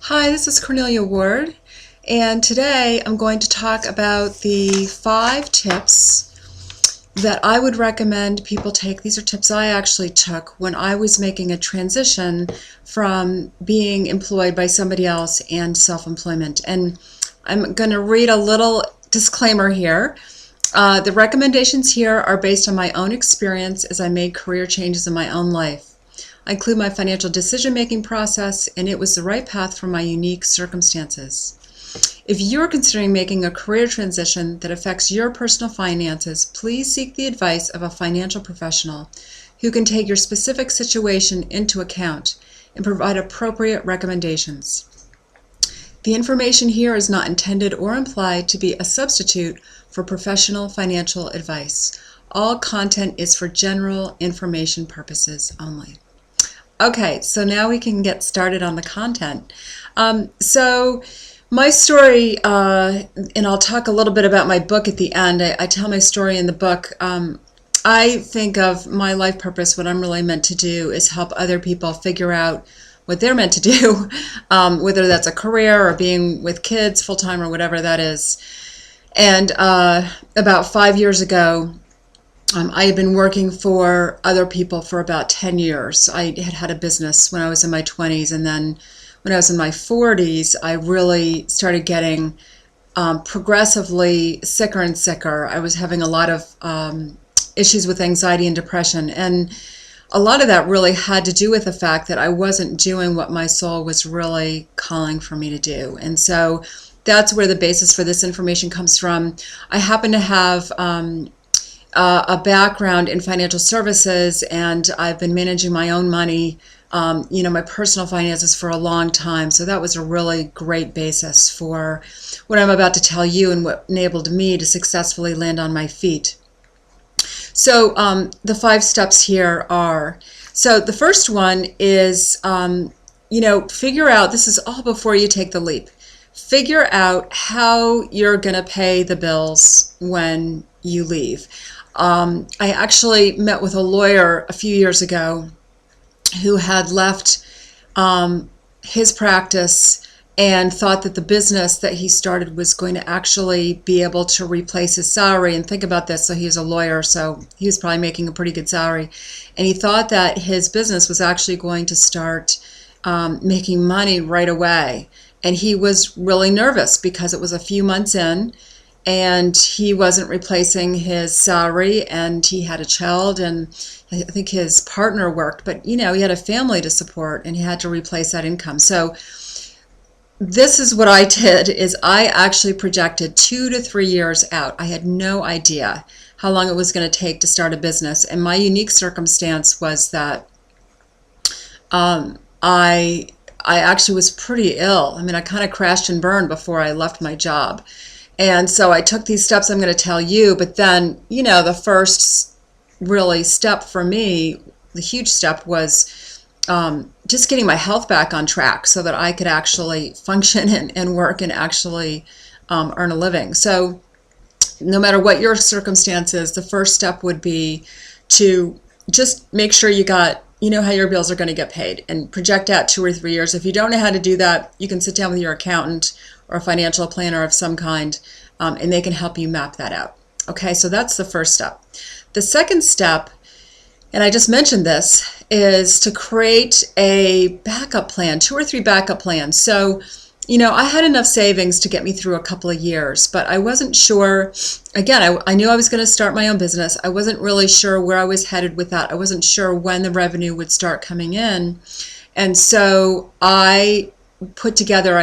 Hi, this is Cornelia Ward, and today I'm going to talk about the 5 tips that I would recommend people take. These are tips I actually took when I was making a transition from being employed by somebody else and self-employment. And I'm going to read a little disclaimer here. The recommendations here are based on my own experience as I made career changes in my own life. I include my financial decision-making process, and it was the right path for my unique circumstances. If you're considering making a career transition that affects your personal finances, please seek the advice of a financial professional who can take your specific situation into account and provide appropriate recommendations. The information here is not intended or implied to be a substitute for professional financial advice. All content is for general information purposes only. Okay, so now we can get started on the content. So my story, and I'll talk a little bit about my book at the end. I tell my story in the book. I think of my life purpose, what I'm really meant to do is help other people figure out what they're meant to do, whether that's a career or being with kids full-time or whatever that is. And about 5 years ago, I had been working for other people for about 10 years. I had had a business when I was in my 20s, and then when I was in my 40s, I really started getting progressively sicker and sicker. I was having a lot of issues with anxiety and depression, and a lot of that really had to do with the fact that I wasn't doing what my soul was really calling for me to do. And so that's where the basis for this information comes from. I happen to have a background in financial services, and I've been managing my own money, my personal finances for a long time. So that was a really great basis for what I'm about to tell you and what enabled me to successfully land on my feet. So the 5 steps here are, so the first one is, figure out, this is all before you take the leap. Figure out how you're going to pay the bills when you leave. I actually met with a lawyer a few years ago who had left his practice and thought that the business that he started was going to actually be able to replace his salary. And think about this, so he was a lawyer, so he was probably making a pretty good salary. And he thought that his business was actually going to start making money right away. And he was really nervous because it was a few months in, and he wasn't replacing his salary, and he had a child, and I think his partner worked, but he had a family to support, and he had to replace that income. So this is what I did, is I actually projected 2 to 3 years out. I had no idea how long it was going to take to start a business, and my unique circumstance was that I actually was pretty ill. I mean, I kind of crashed and burned before I left my job. And so I took these steps I'm going to tell you, but then, the first really step for me, the huge step, was just getting my health back on track so that I could actually function and work and actually earn a living. So no matter what your circumstances, the first step would be to just make sure you know how your bills are going to get paid, and project out 2 or 3 years. If you don't know how to do that, you can sit down with your accountant or a financial planner of some kind, and they can help you map that out. Okay, so that's the first step. The second step, and I just mentioned this, is to create a backup plan, 2 or 3 backup plans. So, I had enough savings to get me through a couple of years, but I wasn't sure. Again, I knew I was going to start my own business. I wasn't really sure where I was headed with that. I wasn't sure when the revenue would start coming in. And so I put together,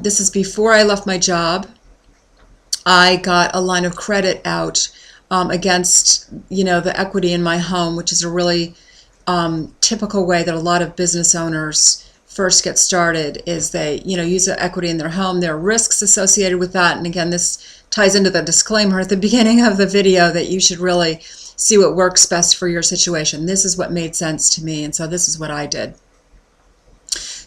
this is before I left my job, I got a line of credit out against, the equity in my home, which is a really typical way that a lot of business owners first get started, is they, use the equity in their home. There are risks associated with that. And again, this ties into the disclaimer at the beginning of the video that you should really see what works best for your situation. This is what made sense to me, and so this is what I did.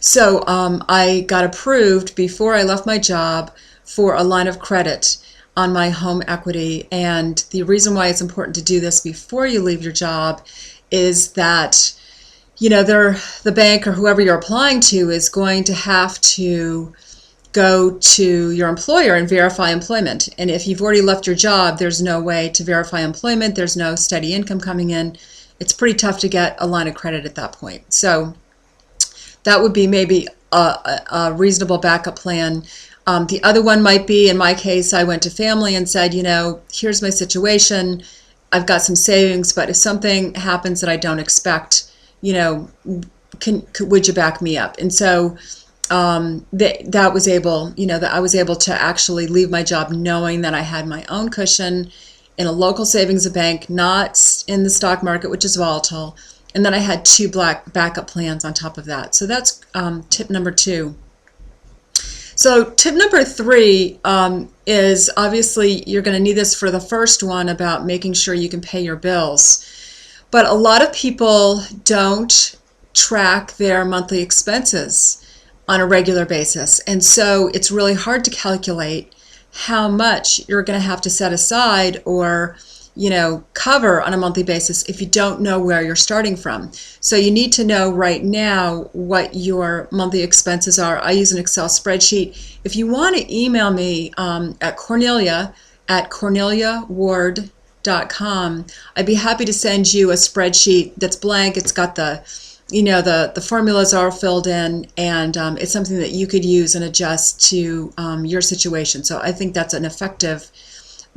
So I got approved before I left my job for a line of credit on my home equity. And the reason why it's important to do this before you leave your job is that the bank or whoever you're applying to is going to have to go to your employer and verify employment. And if you've already left your job, there's no way to verify employment. There's no steady income coming in. It's pretty tough to get a line of credit at that point. So that would be maybe a reasonable backup plan. The other one might be, in my case, I went to family and said, here's my situation. I've got some savings, but if something happens that I don't expect, would you back me up? And so that was able, that I was able to actually leave my job knowing that I had my own cushion in a local savings bank, not in the stock market, which is volatile. And then I had two backup plans on top of that. So that's tip number 2. So tip number 3 is, obviously you're going to need this for the first one about making sure you can pay your bills. But a lot of people don't track their monthly expenses on a regular basis. And so it's really hard to calculate how much you're going to have to set aside or cover on a monthly basis if you don't know where you're starting from. So you need to know right now what your monthly expenses are. I use an Excel spreadsheet. If you want to email me at corneliaward.com, I'd be happy to send you a spreadsheet that's blank. It's got the formulas are filled in, and it's something that you could use and adjust to your situation. So I think that's an effective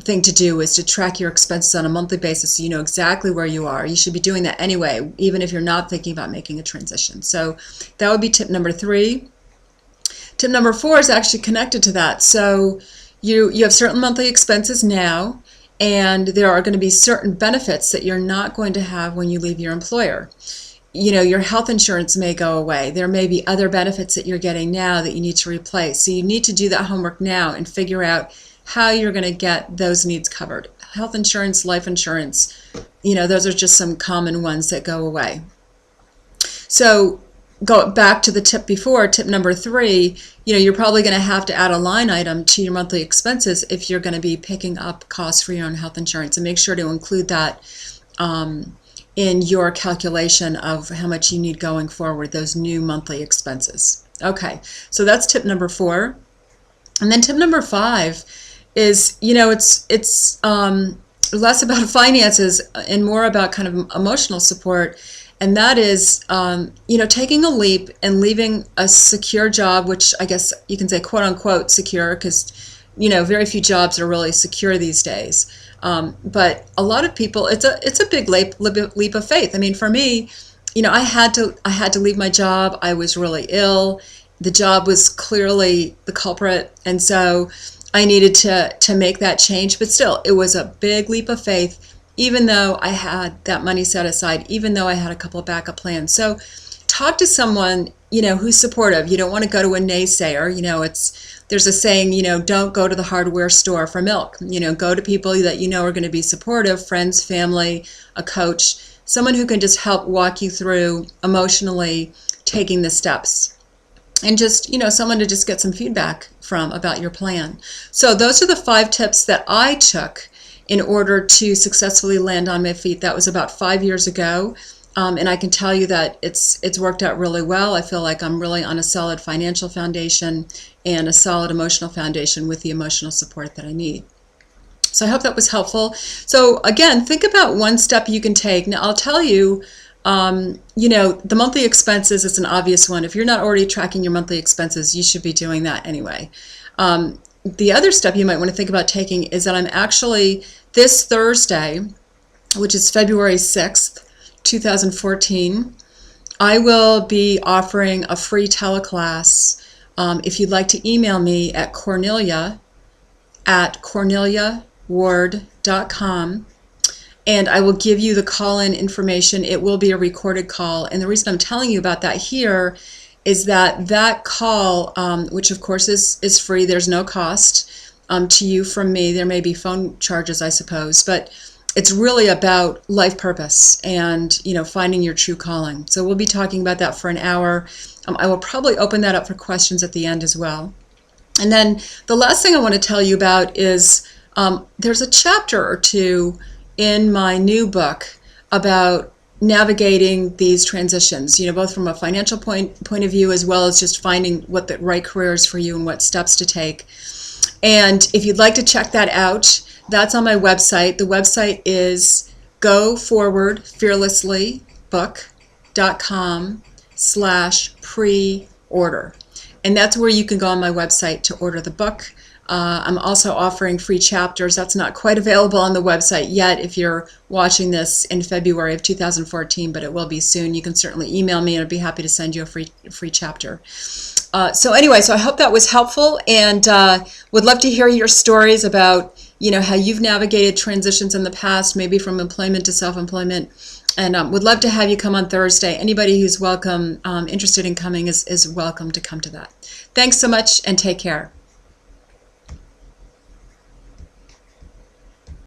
thing to do, is to track your expenses on a monthly basis so you know exactly where you are. You should be doing that anyway, even if you're not thinking about making a transition. So that would be tip number 3. Tip number 4 is actually connected to that. So you have certain monthly expenses now, and there are going to be certain benefits that you're not going to have when you leave your employer. Your health insurance may go away. There may be other benefits that you're getting now that you need to replace. So you need to do that homework now and figure out how you're going to get those needs covered. Health insurance, life insurance, those are just some common ones that go away. So go back to the tip before, tip number 3, you're probably going to have to add a line item to your monthly expenses if you're going to be picking up costs for your own health insurance, and make sure to include that in your calculation of how much you need going forward, those new monthly expenses. Okay, so that's tip number 4. And then tip number 5 is, it's less about finances and more about kind of emotional support. And that is, taking a leap and leaving a secure job, which I guess you can say quote unquote secure, because, very few jobs are really secure these days. But a lot of people, it's a big leap of faith. I mean, for me, I had to leave my job. I was really ill. The job was clearly the culprit, and so I needed to make that change. But still, it was a big leap of faith, even though I had that money set aside, even though I had a couple of backup plans. So talk to someone, who's supportive. You don't want to go to a naysayer. There's a saying, don't go to the hardware store for milk. Go to people that are going to be supportive, friends, family, a coach, someone who can just help walk you through emotionally taking the steps. And just, someone to just get some feedback from about your plan. So those are the 5 tips that I took in order to successfully land on my feet. That was about 5 years ago. And I can tell you that it's worked out really well. I feel like I'm really on a solid financial foundation and a solid emotional foundation with the emotional support that I need. So I hope that was helpful. So again, think about one step you can take. Now I'll tell you, the monthly expenses is an obvious one. If you're not already tracking your monthly expenses, you should be doing that anyway. The other step you might want to think about taking is that I'm actually, this Thursday, which is February 6th, 2014, I will be offering a free teleclass. If you'd like to email me at corneliaward.com, and I will give you the call-in information. It will be a recorded call. And the reason I'm telling you about that here is that call, which of course is free, there's no cost to you from me. There may be phone charges, I suppose, but it's really about life purpose and finding your true calling. So we'll be talking about that for an hour. I will probably open that up for questions at the end as well. And then the last thing I want to tell you about is there's a chapter or two in my new book about navigating these transitions, both from a financial point of view as well as just finding what the right career is for you and what steps to take. And if you'd like to check that out, that's on my website. The website is goforwardfearlessly.com/pre-order. And that's where you can go on my website to order the book. I'm also offering free chapters. That's not quite available on the website yet if you're watching this in February of 2014, but it will be soon. You can certainly email me and I'd be happy to send you a free chapter. So anyway, so I hope that was helpful, and would love to hear your stories about how you've navigated transitions in the past, maybe from employment to self-employment. And would love to have you come on Thursday. Anybody who's interested in coming is welcome to come to that. Thanks so much and take care.